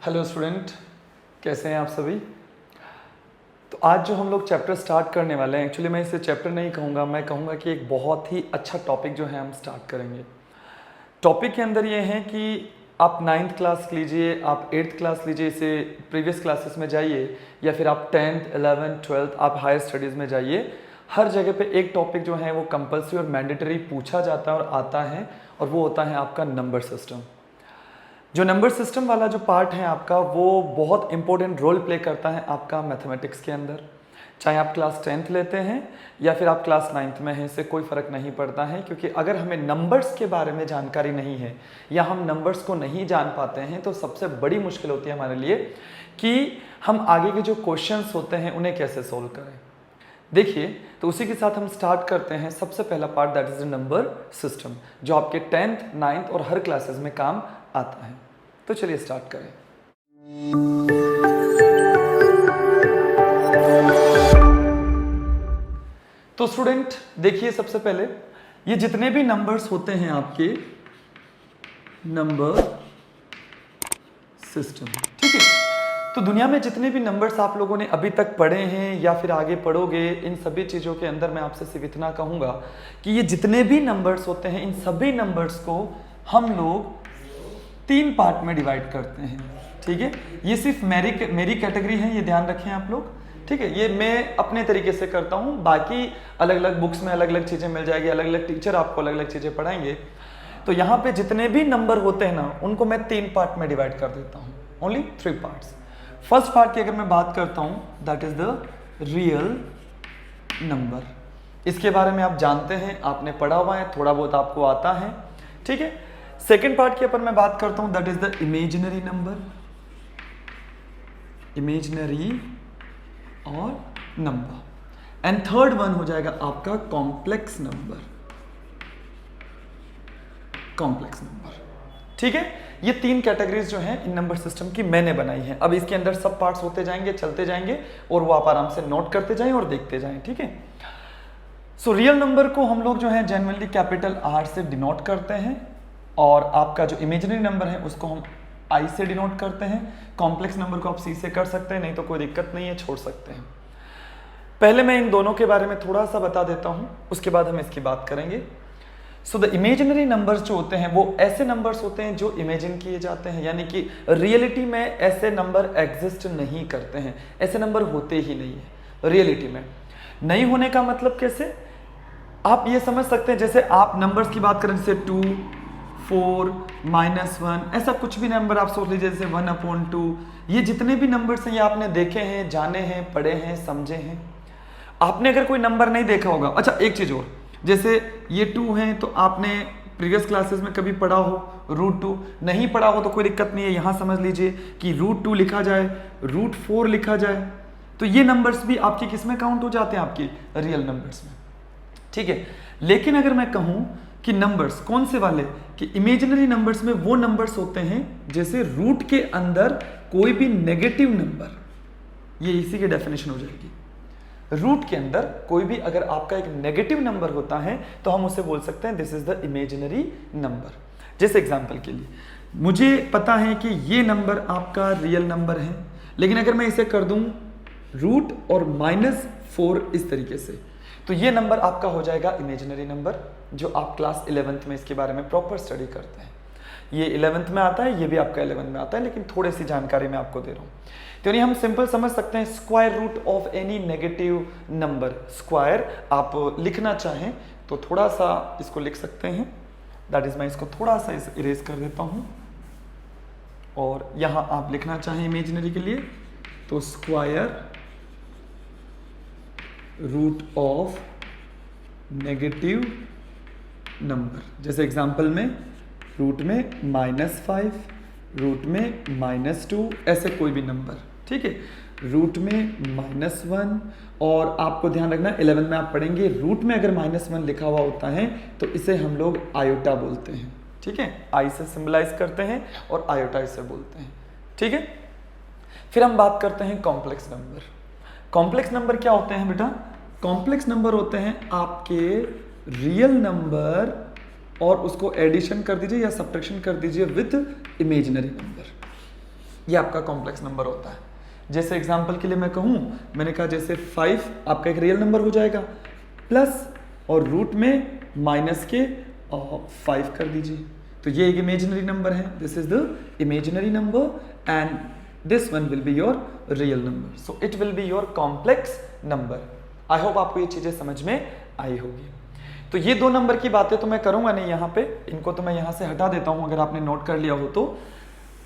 Hello student, कैसे हैं आप सभी। तो आज जो हम लोग चैप्टर स्टार्ट करने वाले हैं, एक्चुअली मैं इसे चैप्टर नहीं कहूँगा, मैं कहूँगा कि एक बहुत ही अच्छा टॉपिक जो है हम स्टार्ट करेंगे। टॉपिक के अंदर ये है कि आप 9th क्लास लीजिए, आप 8th क्लास लीजिए, इसे प्रीवियस क्लासेस में जाइए, या फिर आप 10th, 11th, 12th आप हायर स्टडीज़ में जाइए, हर जगह पे एक टॉपिक जो है वो कंपल्सरी और मैंडेटरी पूछा जाता है और आता है, और वो होता है आपका नंबर सिस्टम। जो नंबर सिस्टम वाला जो पार्ट है आपका, वो बहुत इंपॉर्टेंट रोल प्ले करता है आपका मैथमेटिक्स के अंदर। चाहे आप क्लास 10th लेते हैं या फिर आप क्लास 9th में हैं, इससे कोई फ़र्क नहीं पड़ता है, क्योंकि अगर हमें नंबर्स के बारे में जानकारी नहीं है या हम नंबर्स को नहीं जान पाते हैं, तो सबसे बड़ी मुश्किल होती है हमारे लिए कि हम आगे के जो क्वेश्चंस होते हैं उन्हें कैसे सोल्व करें। देखिए, तो उसी के साथ हम स्टार्ट करते हैं। सबसे पहला part that is the number system, जो आपके 10th, 9th और हर क्लासेस में काम आता है। तो चलिए स्टार्ट करें। तो स्टूडेंट देखिए, सबसे पहले ये जितने भी नंबर्स होते हैं आपके नंबर सिस्टम, ठीक है। तो दुनिया में जितने भी नंबर्स आप लोगों ने अभी तक पढ़े हैं या फिर आगे पढ़ोगे, इन सभी चीज़ों के अंदर मैं आपसे सिर्फ इतना कहूँगा कि ये जितने भी नंबर्स होते हैं, इन सभी नंबर्स को हम लोग 3 पार्ट में डिवाइड करते हैं, ठीक है। ये सिर्फ मेरी कैटेगरी है, ये ध्यान रखें आप लोग, ठीक है। ये मैं अपने तरीके से करता हूँ, बाकी अलग अलग बुक्स में अलग अलग चीज़ें मिल जाएगी, अलग अलग टीचर आपको अलग अलग चीज़ें पढ़ाएंगे। तो यहाँ पे जितने भी नंबर होते हैं ना, उनको मैं 3 पार्ट में डिवाइड कर देता हूँ, ओनली 3 पार्ट्स। फर्स्ट पार्ट की अगर मैं बात करता हूँ, that is the real number. इसके बारे में आप जानते हैं, आपने पढ़ा हुआ है, थोड़ा बहुत आपको आता है, ठीक है। सेकेंड पार्ट के ऊपर मैं बात करता हूं, that is the imaginary number, imaginary और नंबर। एंड थर्ड वन हो जाएगा आपका कॉम्प्लेक्स नंबर, कॉम्प्लेक्स नंबर, ठीक है। ये 3 कैटेगरीज जो हैं इन नंबर सिस्टम की मैंने बनाई हैं। अब इसके अंदर सब पार्ट्स होते जाएंगे, चलते जाएंगे, और वो आप आराम से नोट करते जाएं और देखते जाएं, ठीक है। सो रियल नंबर को हम लोग जो है जनरली कैपिटल R से डिनोट करते हैं, और आपका जो इमेजिनरी नंबर है उसको हम I से डिनोट करते हैं। कॉम्प्लेक्स नंबर को आप C से कर सकते हैं, नहीं तो कोई दिक्कत नहीं है, छोड़ सकते हैं। पहले मैं इन दोनों के बारे में थोड़ा सा बता देता हूं, उसके बाद हम इसकी बात करेंगे। सो द इमेजिनरी नंबर्स जो होते हैं वो ऐसे नंबर्स होते हैं जो इमेजिन किए जाते हैं, यानी कि रियलिटी में ऐसे नंबर एग्जिस्ट नहीं करते हैं, ऐसे नंबर होते ही नहीं है रियलिटी में। नहीं होने का मतलब कैसे, आप ये समझ सकते हैं, जैसे आप नंबर्स की बात करें, जैसे 2, 4, -1, ऐसा कुछ भी नंबर आप सोच लीजिए, जैसे 1/2। ये जितने भी नंबर्स हैं ये आपने देखे हैं, जाने हैं, पढ़े हैं, समझे हैं। आपने अगर कोई नंबर नहीं देखा होगा, अच्छा एक चीज और, जैसे ये 2 हैं, तो आपने प्रीवियस क्लासेस में कभी पढ़ा हो √2, नहीं पढ़ा हो तो कोई दिक्कत नहीं है, यहां समझ लीजिए कि √2 लिखा जाए, √4 लिखा जाए, तो ये नंबर्स भी आपकी किस में काउंट हो जाते हैं, आपकी रियल नंबर्स में, ठीक है। लेकिन अगर मैं कहूं कि नंबर्स कौन से वाले, कि इमेजिनरी नंबर्स में वो नंबर्स होते हैं जैसे रूट के अंदर कोई भी नेगेटिव नंबर, ये इसी की डेफिनेशन हो जाएगी। रूट के अंदर कोई भी अगर आपका एक नेगेटिव नंबर होता है तो हम उसे बोल सकते हैं this is the imaginary number. जैसे एग्जांपल के लिए मुझे पता है कि ये नंबर आपका रियल नंबर है, लेकिन अगर मैं इसे कर दूं रूट और -4 इस तरीके से, तो ये नंबर आपका हो जाएगा इमेजिनरी नंबर, जो आप क्लास 11th में इसके बारे में प्रॉपर स्टडी करते हैं। ये 11th में आता है, ये भी आपका 11th में आता है, लेकिन थोड़ी सी जानकारी मैं आपको दे रहा हूँ। तो यानी हम सिंपल समझ सकते हैं, square root of any negative number. Square आप लिखना चाहें तो थोड़ा सा इसको लिख सकते हैं, दैट इज मैं इसको थोड़ा सा इरेज कर देता हूँ, और यहाँ आप लिखना चाहें इमेजिनरी के लिए तो square root of negative number. जैसे एग्जांपल में रूट में -5, रूट में -2, ऐसे कोई भी नंबर, ठीक है। रूट में -1, और आपको ध्यान रखना 11 में आप पढ़ेंगे, रूट में अगर -1 लिखा हुआ होता है तो इसे हम लोग आयोटा बोलते हैं, ठीक है। आई से सिंबलाइज करते हैं और आयोटा इसे बोलते हैं, ठीक है। फिर हम बात करते हैं कॉम्प्लेक्स नंबर। कॉम्प्लेक्स नंबर क्या होते हैं बेटा, कॉम्प्लेक्स नंबर होते हैं आपके रियल नंबर और उसको एडिशन कर दीजिए या सब्ट्रैक्शन कर दीजिए विद इमेजिनरी नंबर। ये आपका कॉम्प्लेक्स नंबर होता है। जैसे एग्जांपल के लिए मैं कहूँ, मैंने कहा जैसे 5 आपका एक रियल नंबर हो जाएगा, प्लस और रूट में माइनस के 5 कर दीजिए, तो ये एक इमेजिनरी नंबर है, this is the imaginary number and this one will be your real number, so it will be your complex number. I hope आपको ये चीजें समझ में आई होगी। तो ये 2 नंबर की बातें तो मैं करूंगा नहीं यहाँ पे, इनको तो मैं यहाँ से हटा देता हूँ अगर आपने नोट कर लिया हो तो।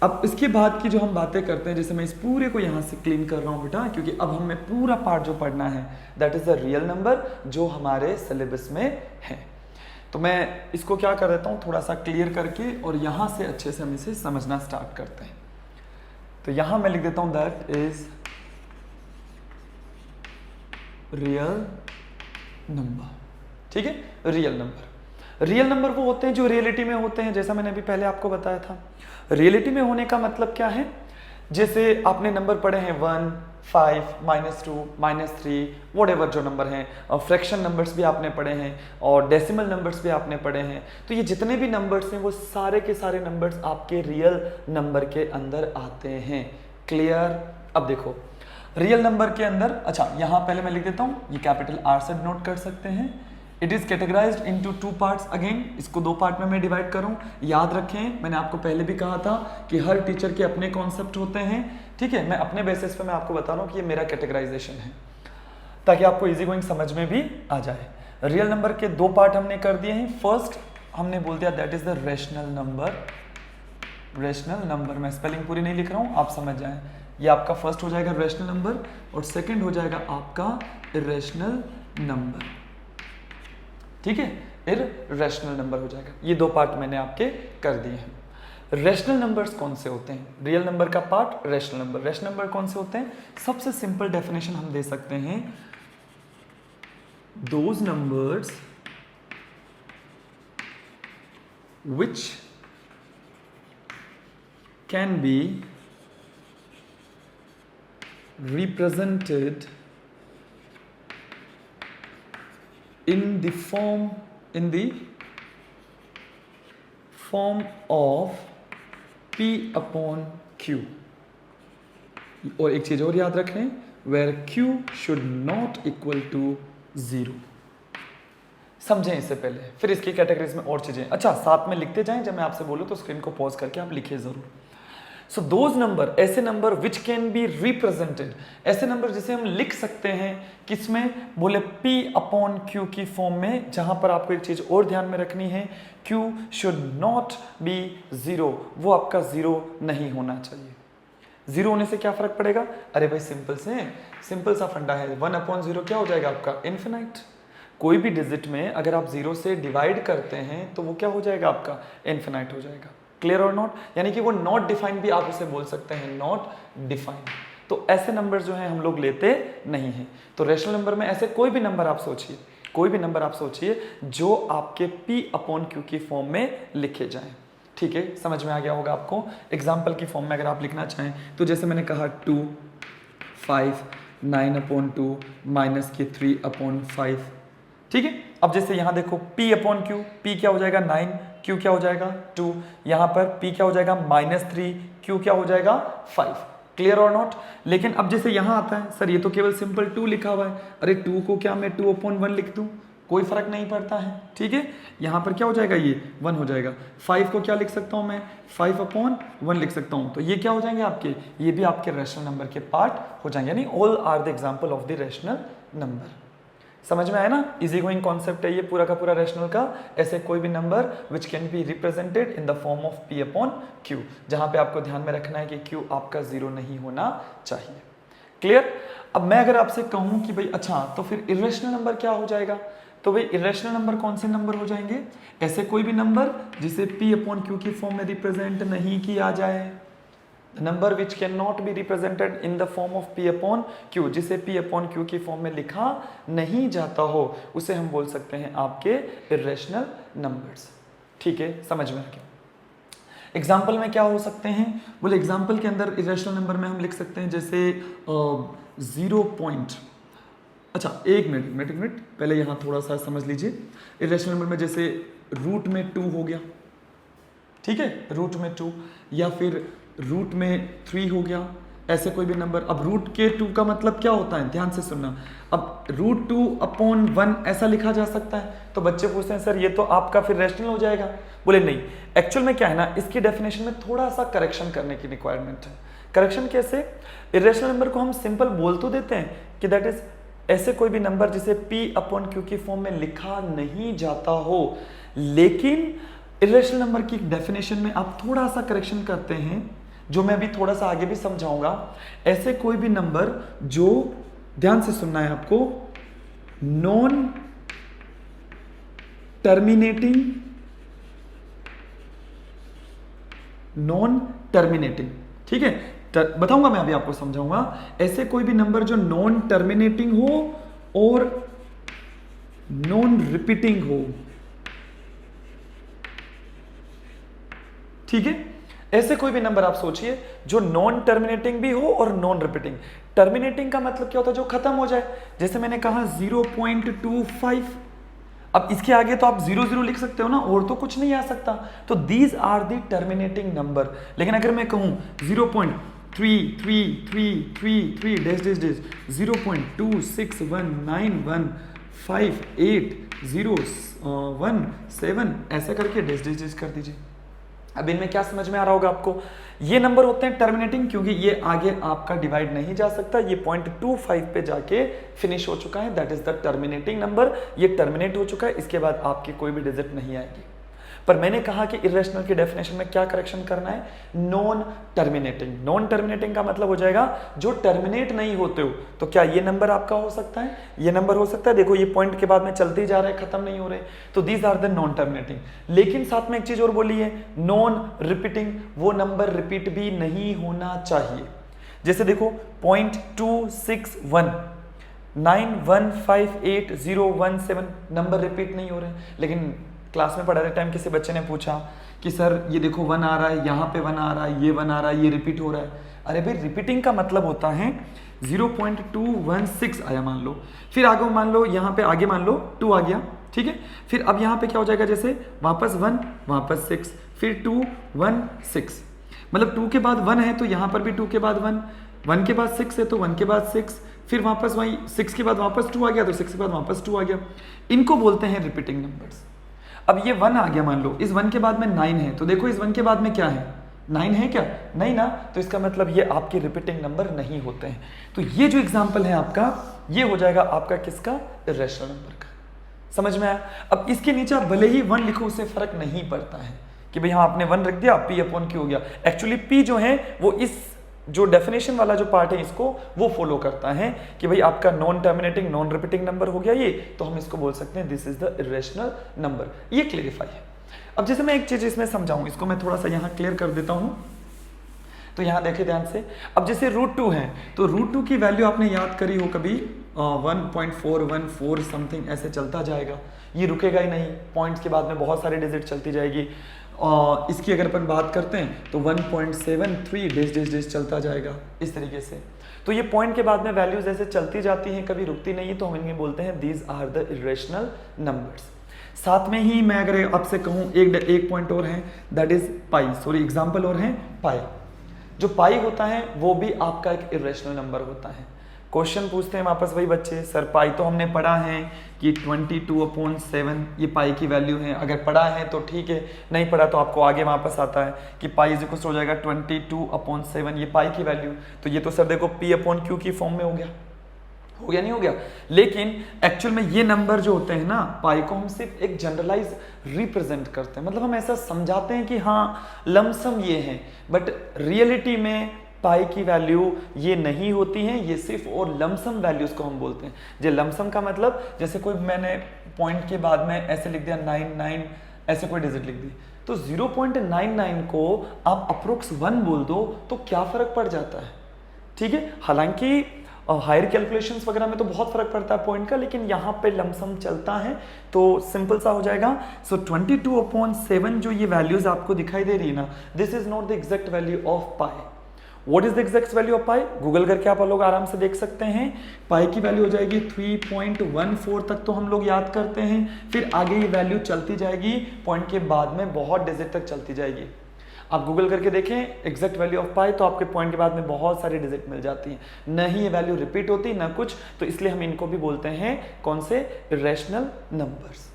अब इसके बाद की जो हम बातें करते हैं, जैसे मैं इस पूरे को यहाँ से क्लीन कर रहा हूँ बेटा, क्योंकि अब हमें पूरा पार्ट जो पढ़ना है that is the real number जो हमारे सिलेबस में है। तो मैं इसको क्या कर देता हूँ, थोड़ा सा क्लियर करके, और यहाँ से अच्छे से हम इसे समझना स्टार्ट करते हैं। तो यहाँ मैं लिख देता हूँ दैट इज रियल नंबर, ठीक है, रियल नंबर। रियल नंबर वो होते हैं जो रियलिटी में होते हैं, जैसा मैंने अभी पहले आपको बताया था। रियलिटी में होने का मतलब क्या है, जैसे आपने नंबर पढ़े हैं 1, 5, -2, -3, व्हाटएवर जो नंबर हैं, और फ्रैक्शन नंबर्स भी आपने पढ़े हैं, और डेसिमल नंबर्स भी आपने पढ़े हैं। तो ये जितने भी नंबर्स हैं वो सारे के सारे नंबर्स आपके रियल नंबर के अंदर आते हैं। क्लियर? अब देखो रियल नंबर के अंदर, अच्छा यहाँ पहले मैं लिख देता हूँ, ये कैपिटल R से नोट कर सकते हैं। It is categorised into 2 parts, again इसको 2 पार्ट में मैं डिवाइड करूँ। याद रखें, मैंने आपको पहले भी कहा था कि हर टीचर के अपने कॉन्सेप्ट होते हैं, ठीक है। मैं अपने बेसिस पे मैं आपको बता रहा हूँ कि ये मेरा कैटेगराइजेशन है, ताकि आपको इजी गोइंग समझ में भी आ जाए। रियल नंबर के 2 पार्ट हमने कर दिए हैं। फर्स्ट हमने बोल दिया that is the rational number. Rational number, मैं स्पेलिंग पूरी नहीं लिख रहा हूँ, आप समझ जाएं। ये आपका फर्स्ट हो जाएगा रेशनल नंबर, और सेकंड हो जाएगा आपका इरेशनल नंबर, ठीक है, इरेशनल नंबर हो जाएगा। ये 2 पार्ट मैंने आपके कर दिए हैं। रेशनल नंबर्स कौन से होते हैं? रियल नंबर का part rational number. Rational number कौन से होते हैं? सबसे सिंपल डेफिनेशन हम दे सकते हैं, those numbers which can be represented in the form of P upon Q। और एक चीज और याद रखें, where Q should not equal to 0। समझें इससे पहले, फिर इसकी कैटेगरीज में और चीजें। अच्छा, साथ में लिखते जाएं, जब मैं आपसे बोलूं तो स्क्रीन को पॉज करके आप लिखिए जरूर। सो दोज नंबर, ऐसे number which can be represented, ऐसे नंबर जिसे हम लिख सकते हैं किसमें? बोले P अपॉन Q की फॉर्म में, जहां पर आपको एक चीज और ध्यान में रखनी है, Q शुड नॉट बी 0, वो आपका 0 नहीं होना चाहिए। 0 होने से क्या फर्क पड़ेगा? अरे भाई सिंपल सा फंडा है, 1 अपॉन 0 क्या हो जाएगा आपका? इन्फिनाइट। कोई भी डिजिट में अगर आप 0 से डिवाइड करते हैं तो वो क्या हो जाएगा आपका? इन्फिनाइट हो जाएगा। क्लियर और नॉट? यानी कि वो नॉट डिफाइंड भी आप उसे बोल सकते हैं, नॉट डिफाइंड। तो ऐसे नंबर जो हैं हम लोग लेते नहीं हैं। तो रेशनल नंबर में ऐसे कोई भी नंबर आप सोचिए, कोई भी नंबर आप सोचिए जो आपके P अपॉन Q की फॉर्म में लिखे जाएं। ठीक है, समझ में आ गया होगा आपको। एग्जाम्पल की फॉर्म में अगर आप लिखना चाहें तो जैसे मैंने कहा 2, 5, 9 अपॉन 2 माइनस के 3 अपॉन 5। ठीक है, अब जैसे यहाँ देखो P अपॉन Q, P क्या हो जाएगा 9, Q क्या हो जाएगा 2, यहाँ पर P क्या हो जाएगा -3, Q क्या हो जाएगा 5। क्लियर और नॉट? लेकिन अब जैसे यहाँ आता है, सर ये तो केवल सिंपल 2 लिखा हुआ है, अरे 2 को क्या मैं 2 अपॉन 1 लिख दूँ? कोई फर्क नहीं पड़ता है। ठीक है, यहाँ पर क्या हो जाएगा, ये 1 हो जाएगा। 5 को क्या लिख सकता हूँ मैं? 5 अपॉन 1 लिख सकता हूँ। तो ये क्या हो जाएंगे आपके? ये भी आपके रेशनल नंबर के पार्ट हो जाएंगे, यानी all are the example of the rational number. समझ में आया ना? इजी गोइंग कॉन्सेप्ट है ये पूरा का पूरा रेशनल का। ऐसे कोई भी number which can be represented in the form of P upon Q, जहां पे आपको ध्यान में रखना है कि Q आपका 0 नहीं होना चाहिए। क्लियर? अब मैं अगर आपसे कहूं कि भाई अच्छा तो फिर इरेशनल नंबर क्या हो जाएगा, तो भाई इरेशनल नंबर कौन से नंबर हो जाएंगे? ऐसे कोई भी नंबर जिसे P अपॉन Q की फॉर्म में रिप्रेजेंट नहीं किया जाए, number which can not be represented in the form of P upon Q, जिसे P अपॉन Q की फॉर्म में लिखा नहीं जाता हो, उसे हम बोल सकते हैं आपके इरेशनल नंबर्स। ठीक है, समझ में आ गया। एग्जाम्पल में क्या हो सकते हैं? बोले एग्जाम्पल के अंदर इरेशनल नंबर में हम लिख सकते हैं जैसे 0 पॉइंट, अच्छा एक मिनट पहले यहाँ थोड़ा सा समझ लीजिए। इरेशनल नंबर में जैसे रूट में 2 हो गया, ठीक है, रूट में 2, या फिर रूट में 3 हो गया, ऐसे कोई भी नंबर। अब रूट के 2 का मतलब क्या होता है, ध्यान से सुनना। अब रूट 2/1 ऐसा लिखा जा सकता है। तो बच्चे पूछते हैं सर ये तो आपका फिर रैशनल हो जाएगा। बोले नहीं, एक्चुअल में क्या है ना, इसकी डेफिनेशन में थोड़ा सा करेक्शन करने की रिक्वायरमेंट है। करेक्शन कैसे, इरेशनल नंबर को हम सिंपल बोल तो देते हैं कि दैट इज ऐसे कोई भी नंबर जिसे P/Q की फॉर्म में लिखा नहीं जाता हो, लेकिन इरेशनल नंबर की डेफिनेशन में आप थोड़ा सा करेक्शन करते हैं, जो मैं अभी थोड़ा सा आगे भी समझाऊंगा। ऐसे कोई भी नंबर जो, ध्यान से सुनना है आपको, नॉन टर्मिनेटिंग, ठीक है, बताऊंगा मैं, अभी आपको समझाऊंगा। ऐसे कोई भी नंबर जो नॉन टर्मिनेटिंग हो और नॉन रिपीटिंग हो, ठीक है। ऐसे कोई भी नंबर आप सोचिए जो नॉन टर्मिनेटिंग भी हो और नॉन रिपीटिंग। टर्मिनेटिंग का मतलब क्या होता है, जो खत्म हो जाए। जैसे मैंने कहा 0.25, अब इसके आगे तो आप 0 लिख सकते हो ना, और तो कुछ नहीं आ सकता। तो these are the terminating number. लेकिन अगर मैं कहूं 0.3333 डैश डैश डैश 0.26191580117 ऐसे करके डैश डैश डैश कर दीजिए। अब इनमें क्या समझ में आ रहा होगा आपको, ये नंबर होते हैं टर्मिनेटिंग, क्योंकि ये आगे आपका डिवाइड नहीं जा सकता। ये 0.25 पे जाके फिनिश हो चुका है, that is the terminating number. ये टर्मिनेट हो चुका है, इसके बाद आपकी कोई भी डिजिट नहीं आएगी। पर मैंने कहा कि इरेशनल की डेफिनेशन में क्या करेक्शन करना है, नॉन टर्मिनेटिंग। नॉन टर्मिनेटिंग का मतलब हो जाएगा जो टर्मिनेट नहीं होते हो। तो क्या ये नंबर आपका हो सकता है, ये नंबर हो सकता है। देखो ये पॉइंट के बाद में चलते ही जा रहे हैं, खत्म नहीं हो रहे, तो these are the non terminating. लेकिन साथ में एक चीज और बोली है, नॉन रिपीटिंग, वो नंबर रिपीट भी नहीं होना चाहिए। जैसे देखो 0.261 9158017 नंबर रिपीट नहीं हो रहे, लेकिन क्लास में पढ़ाते टाइम किसी बच्चे ने पूछा कि सर ये देखो 1 आ रहा है, यहाँ पे 1 आ रहा है, ये 1 आ रहा है, ये रिपीट हो रहा है। अरे भाई रिपीटिंग का मतलब होता है 0.216 आया मान लो, फिर आगे मान लो यहाँ पे आगे मान लो 2 आ गया, ठीक है। फिर अब यहाँ पे क्या हो जाएगा, जैसे वापस 1 वापस 6 फिर 2 1 6, मतलब 2 के बाद 1 है तो यहाँ पर भी 2 के बाद 1, 1 के बाद 6 है तो 1 के बाद 6, फिर वापस वही 6 के बाद वापस 2 आ गया तो 6 के बाद वापस 2 आ गया। इनको बोलते हैं रिपीटिंग नंबर्स। अब ये 1 आ गया मान लो, इस 1 के बाद में 9 है, तो देखो इस 1 के बाद में क्या है, 9 है क्या, नहीं ना, तो इसका मतलब ये आपके रिपीटिंग नंबर नहीं होते हैं। तो ये जो एग्जांपल है आपका, ये हो जाएगा आपका किसका, इरेशनल नंबर का। समझ में आया। अब इसके नीचे आप भले ही 1 लिखो, उससे फर्क नहीं पड़ता है कि भाई हाँ आपने 1 रख दिया, P/Q हो गया। एक्चुअली P जो है वो इस जो डेफिनेशन वाला जो पार्ट है इसको वो फॉलो करता है कि भाई आपका non terminating non repeating number हो गया ये, तो हम इसको बोल सकते हैं this is the irrational number. ये क्लियरिफाई है। अब जैसे मैं एक चीज इसमें समझाऊं, इसको मैं थोड़ा सा यहाँ क्लियर कर देता हूं। तो यहाँ देखे ध्यान से, अब जैसे √2 है तो √2 की वैल्यू आपने याद करी हो कभी 1.414 समथिंग ऐसे चलता जाएगा, ये रुकेगा ही नहीं, पॉइंट्स के बाद में बहुत सारी डिजिट चलती जाएगी। इसकी अगर अपन बात करते हैं तो 1.73 डेज डेज डेज चलता जाएगा इस तरीके से। तो ये पॉइंट के बाद में वैल्यूज ऐसे चलती जाती हैं, कभी रुकती नहीं, तो हम इन्हें बोलते हैं these are the irrational numbers. साथ में ही मैं अगर आपसे कहूँ एक पॉइंट और है, that is pi, sorry example और है पाई। जो पाई होता है वो भी आपका एक इरेशनल नंबर होता है। क्वेश्चन पूछते हैं वापस वही बच्चे, सर पाई तो हमने पढ़ा है कि 22/7 ये पाई की वैल्यू है, अगर पढ़ा है तो ठीक है, नहीं पढ़ा तो आपको आगे वापस आता है कि पाई इज इक्वल हो जाएगा 22/7 ये पाई की वैल्यू। तो ये तो सर देखो P/Q की फॉर्म में हो गया नहीं हो गया। लेकिन एक्चुअल में ये नंबर जो होते हैं ना, पाई को हम सिर्फ एक जनरलाइज रिप्रेजेंट करते हैं, मतलब हम ऐसा समझाते हैं कि हाँ लमसम ये है, बट रियलिटी में पाई की वैल्यू ये नहीं होती है, ये सिर्फ और लमसम वैल्यूज को हम बोलते हैं। जो लमसम का मतलब जैसे कोई मैंने पॉइंट के बाद में ऐसे लिख दिया 99 ऐसे कोई डिजिट लिख दी, तो 0.99 को आप अप्रोक्स 1 बोल दो तो क्या फर्क पड़ जाता है, ठीक है। हालांकि हायर कैलकुलेशंस वगैरह में तो बहुत फर्क पड़ता है पॉइंट का, लेकिन यहाँ पे लमसम चलता है तो सिंपल सा हो जाएगा। सो 22/7 जो ये वैल्यूज आपको दिखाई दे रही है ना, this is not the exact value of pi. What is the exact value of pi, Google करके आप लोग आराम से देख सकते हैं। पाई की वैल्यू हो जाएगी 3.14 तक तो हम लोग याद करते हैं, फिर आगे ये वैल्यू चलती जाएगी, पॉइंट के बाद में बहुत डिजिट तक चलती जाएगी। आप गूगल करके देखें एग्जैक्ट वैल्यू ऑफ पाई, तो आपके पॉइंट के बाद में बहुत सारी डिजिट मिल जाती हैं, न ही ये वैल्यू रिपीट होती ना कुछ, तो इसलिए हम इनको भी बोलते हैं कौन से, इरेशनल नंबर्स।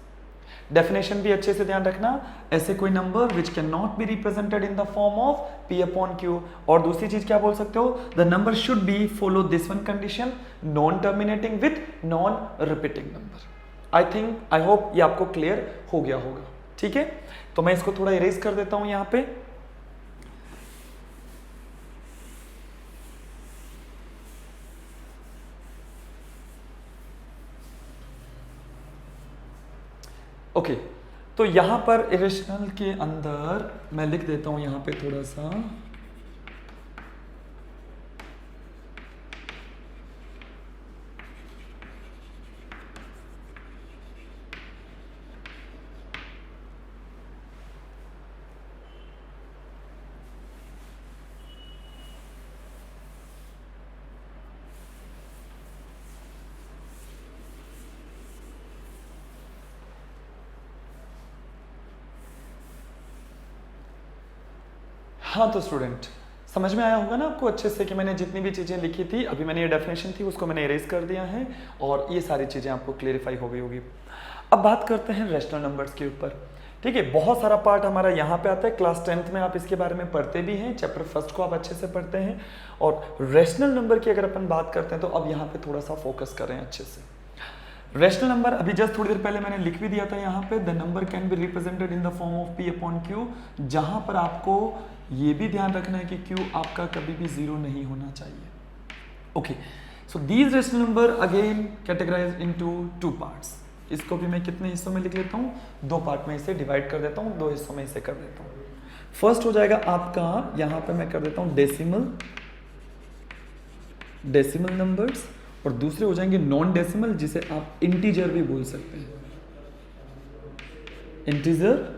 डेफिनेशन भी अच्छे से ध्यान रखना, ऐसे कोई number which can not be represented in the form of p upon q। और दूसरी चीज क्या बोल सकते हो, the number should be follow this one condition, non terminating with non repeating number. I think, I hope ये आपको clear हो गया होगा, ठीक है। तो मैं इसको थोड़ा इरेज कर देता हूं यहां पे। ओके, तो यहां पर इरेशनल के अंदर मैं लिख देता हूं यहां पे थोड़ा सा, हाँ तो स्टूडेंट समझ में आया होगा ना आपको अच्छे से कि मैंने जितनी भी चीज़ें लिखी थी, अभी मैंने ये डेफिनेशन थी उसको मैंने इरेज कर दिया है और ये सारी चीज़ें आपको क्लेरिफाई हो गई होगी। अब बात करते हैं रैशनल नंबर्स के ऊपर, ठीक है। बहुत सारा पार्ट हमारा यहाँ पे आता है, क्लास 10th में आप इसके बारे में पढ़ते भी हैं, चैप्टर फर्स्ट को आप अच्छे से पढ़ते हैं। और रैशनल नंबर की अगर अपन बात करते हैं तो अब यहाँ पे थोड़ा सा फोकस करें अच्छे से। रैशनल नंबर अभी जस्ट थोड़ी देर पहले मैंने लिख भी दिया था यहाँ पे, the number can be represented in the form of p upon q, जहां पर आपको ये भी ध्यान रखना है कि q आपका कभी भी जीरो नहीं होना चाहिए। Okay, so these rational number again categorize into two parts. इसको भी मैं कितने हिस्सों में लिख लेता हूँ, दो पार्ट में इसे डिवाइड कर देता हूँ, दो हिस्सों में इसे कर देता हूँ। फर्स्ट हो जाएगा आपका, यहाँ पे मैं कर देता हूँ डेसिमल नंबर्स, और दूसरे हो जाएंगे नॉन डेसिमल, जिसे आप इंटीजर भी बोल सकते हैं, इंटीजर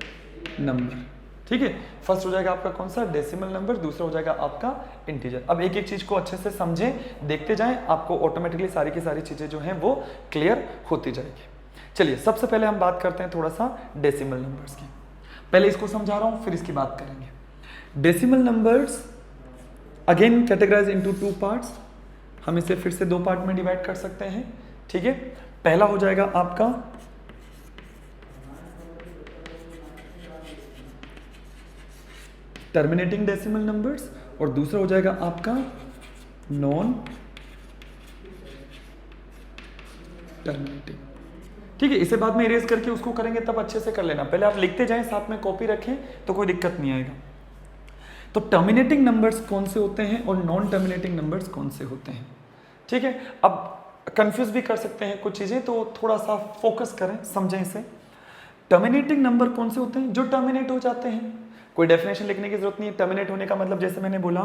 नंबर, ठीक है। फर्स्ट हो जाएगा आपका कौन सा, डेसिमल नंबर, दूसरा हो जाएगा आपका इंटीजर। अब एक एक चीज को अच्छे से समझें, देखते जाएं, आपको ऑटोमेटिकली सारी की सारी चीजें जो हैं वो क्लियर होती जाएगी। चलिए सबसे पहले हम बात करते हैं थोड़ा सा डेसिमल नंबर्स की। पहले इसको समझा रहा हूं, फिर इसकी बात करेंगे। Decimal numbers again categorize into two parts, हम इसे फिर से दो पार्ट में डिवाइड कर सकते हैं, ठीक है। पहला हो जाएगा आपका टर्मिनेटिंग डेसिमल नंबर्स, और दूसरा हो जाएगा आपका नॉन टर्मिनेटिंग, ठीक है। इसे बाद में इरेज करके उसको करेंगे तब अच्छे से कर लेना, पहले आप लिखते जाएं, साथ में कॉपी रखें तो कोई दिक्कत नहीं आएगा। तो टर्मिनेटिंग नंबर्स कौन से होते हैं और नॉन टर्मिनेटिंग नंबर्स कौन से होते हैं, ठीक है। अब कंफ्यूज भी कर सकते हैं कुछ चीजें, तो थोड़ा सा फोकस करें, समझें इसे। टर्मिनेटिंग नंबर कौन से होते हैं, जो टर्मिनेट हो जाते हैं, कोई डेफिनेशन लिखने की जरूरत नहीं है। टर्मिनेट होने का मतलब जैसे मैंने बोला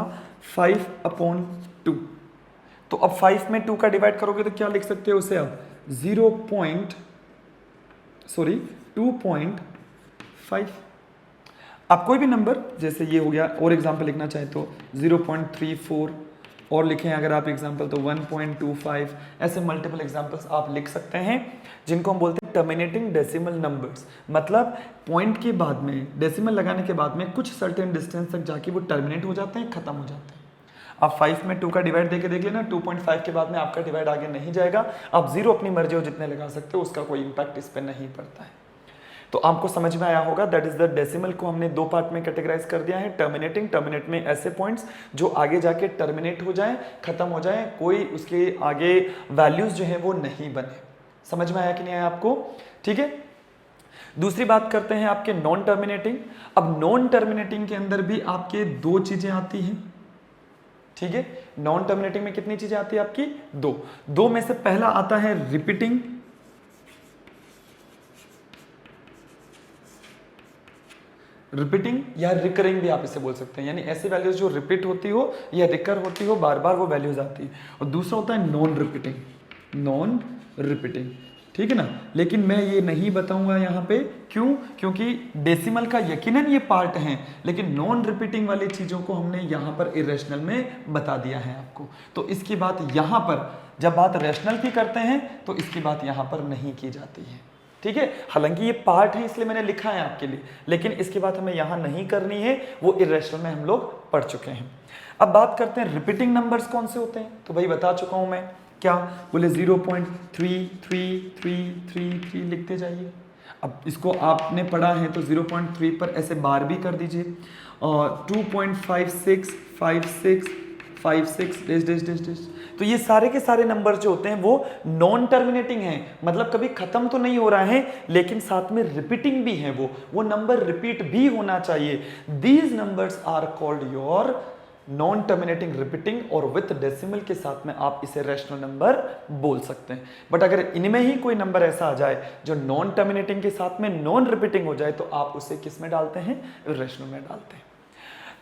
5/2, तो अब 5 में 2 का डिवाइड करोगे तो क्या लिख सकते हो उसे, अब 2.5। आप कोई भी नंबर, जैसे ये हो गया, और एग्जाम्पल लिखना चाहे तो 0.34, और लिखें अगर आप एग्जाम्पल तो 1.25, ऐसे मल्टीपल एग्जाम्पल्स आप लिख सकते हैं, जिनको हम बोलते हैं टर्मिनेटिंग डेसिमल नंबर्स। मतलब पॉइंट के बाद में, डेसिमल लगाने के बाद में कुछ सर्टेन डिस्टेंस तक जाके वो टर्मिनेट हो जाते हैं, खत्म हो जाते हैं। आप 5 में 2 का डिवाइड देके देख लेना, 2.5 के बाद में आपका डिवाइड आगे नहीं जाएगा। आप 0 अपनी मर्जी हो जितने लगा सकते हो, उसका कोई इंपैक्ट इस पर नहीं पड़ता है। तो आपको समझ में आया होगा, दैट इज द डेसिमल को हमने दो पार्ट में कैटेगराइज कर दिया है। टर्मिनेटिंग, टर्मिनेट में ऐसे पॉइंट्स जो आगे जाके टर्मिनेट हो जाएं, खत्म हो जाएं, कोई उसके आगे वैल्यूज जो है वो नहीं बने। समझ में आया कि नहीं आया आपको, ठीक है। दूसरी बात करते हैं आपके नॉन टर्मिनेटिंग। अब नॉन टर्मिनेटिंग के अंदर भी आपके दो चीजें आती हैं, ठीक है। नॉन टर्मिनेटिंग में कितनी चीजें आती है आपकी, दो में से पहला आता है रिपीटिंग, या रिकरिंग भी आप इसे बोल सकते हैं, यानी ऐसी वैल्यूज जो रिपीट होती हो या रिकर होती हो, बार बार वो वैल्यूज आती है। और दूसरा होता है नॉन रिपीटिंग, ठीक है ना। लेकिन मैं ये नहीं बताऊंगा यहाँ पे, क्यों, क्योंकि डेसिमल का यकीनन ये पार्ट है, लेकिन नॉन रिपीटिंग वाली चीजों को हमने यहाँ पर इरेशनल में बता दिया है आपको। तो इसकी बात यहाँ पर, जब बात रैशनल की करते हैं तो इसकी बात यहाँ पर नहीं की जाती है, ठीक है। हालांकि ये पार्ट है इसलिए मैंने लिखा है आपके लिए, लेकिन इसके बाद हमें यहाँ नहीं करनी है, वो इरेशनल में हम लोग पढ़ चुके हैं। अब बात करते हैं रिपीटिंग नंबर्स कौन से होते हैं, तो भाई बता चुका हूं मैं, क्या बोले 0.3333 लिखते जाइए। अब इसको आपने पढ़ा है तो 0.3 पर ऐसे बार भी कर दीजिए, 2.5656 डैश डैश डैश डैश। तो ये सारे के सारे नंबर जो होते हैं वो नॉन टर्मिनेटिंग हैं, मतलब कभी खत्म तो नहीं हो रहा है लेकिन साथ में रिपीटिंग भी है, वो नंबर रिपीट भी होना चाहिए। These numbers are called your non terminating repeating, और विथ डेसिमल के साथ में आप इसे रैशनल नंबर बोल सकते हैं। बट अगर इनमें ही कोई नंबर ऐसा आ जाए जो नॉन टर्मिनेटिंग के साथ में नॉन रिपीटिंग हो जाए तो आप उसे किस में डालते हैं, इरेशनल में डालते हैं।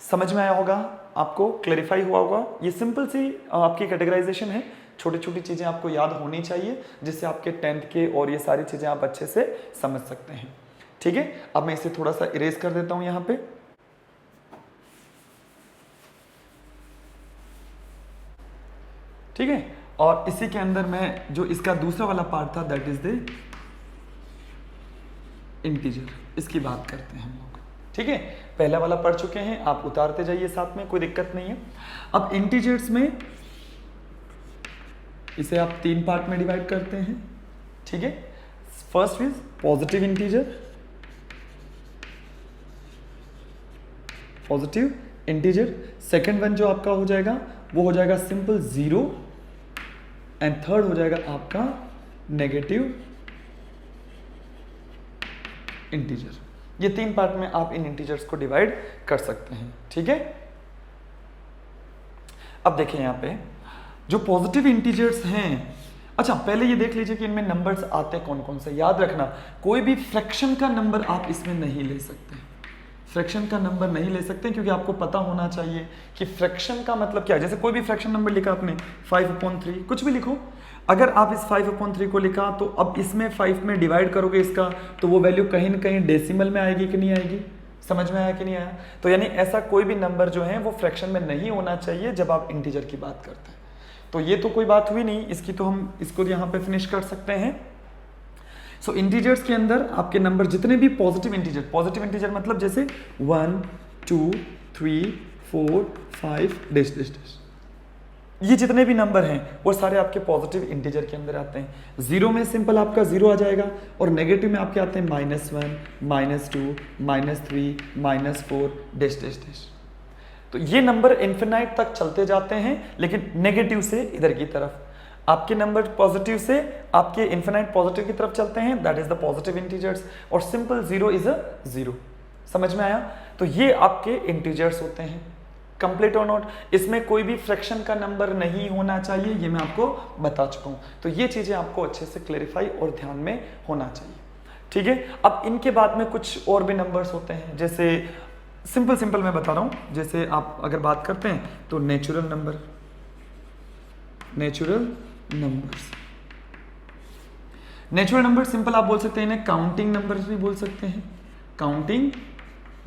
समझ में आया होगा आपको, क्लैरिफाई हुआ होगा। ये सिंपल सी आपकी कैटेगराइजेशन है, छोटी छोटी चीजें आपको याद होनी चाहिए जिससे आपके 10th के और ये सारी चीजें आप अच्छे से समझ सकते हैं। ठीक है, अब मैं इसे थोड़ा सा इरेज कर देता हूं यहां पे। ठीक है, और इसी के अंदर मैं जो इसका दूसरा वाला पार्ट था दैट इज द इंटीजर, इसकी बात करते हैं हम लोग। ठीक है, पहला वाला पढ़ चुके हैं, आप उतारते जाइए साथ में, कोई दिक्कत नहीं है। अब इंटीजर्स में इसे आप 3 पार्ट में डिवाइड करते हैं। ठीक है, first is positive integer, positive integer. Second one जो आपका हो जाएगा वो हो जाएगा सिंपल 0, एंड थर्ड हो जाएगा आपका नेगेटिव इंटीजर। ये 3 पार्ट में आप इन इंटीजर्स को डिवाइड कर सकते हैं। ठीक है, अब देखिए यहां पे जो पॉजिटिव इंटीजर्स हैं, अच्छा पहले ये देख लीजिए कि इनमें नंबर्स आते हैं कौन कौन से। याद रखना कोई भी फ्रैक्शन का नंबर आप इसमें नहीं ले सकते, फ्रैक्शन का नंबर नहीं ले सकते, क्योंकि आपको पता होना चाहिए कि फ्रैक्शन का मतलब क्या है। जैसे कोई भी फ्रैक्शन नंबर लिखा आपने 5/3, कुछ भी लिखो, अगर आप इस 5/3 को लिखा तो अब इसमें 5 में डिवाइड करोगे इसका, तो वो वैल्यू कहीं ना कहीं डेसिमल में आएगी कि नहीं आएगी। समझ में आया कि नहीं आया। तो यानी ऐसा कोई भी नंबर जो है वो फ्रैक्शन में नहीं होना चाहिए जब आप इंटीजर की बात करते हैं। तो ये तो कोई बात हुई नहीं, इसकी तो हम इसको यहाँ पे फिनिश कर सकते हैं। सो इंटीजर्स के अंदर आपके नंबर जितने भी पॉजिटिव इंटीजर मतलब जैसे 1 2 3 4 5 डैश डैश डैश, ये जितने भी नंबर हैं वो सारे आपके पॉजिटिव इंटीजर के अंदर आते हैं। 0 में सिंपल आपका 0 आ जाएगा, और नेगेटिव में आपके आते हैं -1 -2 -3 -4 डैश डैश डैश। तो ये नंबर इन्फिनाइट तक चलते जाते हैं, लेकिन नेगेटिव से इधर की तरफ, आपके नंबर पॉजिटिव से आपके इन्फिनाइट पॉजिटिव की तरफ चलते हैं, that is the positive integers, और सिंपल 0 इज अ 0। समझ में आया। तो ये आपके इंटीजर्स होते हैं। कंप्लीट और नॉट, इसमें कोई भी फ्रैक्शन का नंबर नहीं होना चाहिए, ये मैं आपको बता चुका हूं। तो ये चीजें आपको अच्छे से क्लेरिफाई और ध्यान में होना चाहिए। ठीक है, अब इनके बाद में कुछ और भी नंबर्स होते हैं, जैसे सिंपल मैं बता रहा हूं। जैसे आप अगर बात करते हैं तो नेचुरल नंबर सिंपल आप बोल सकते हैं, इन्हें काउंटिंग नंबर्स भी बोल सकते हैं, काउंटिंग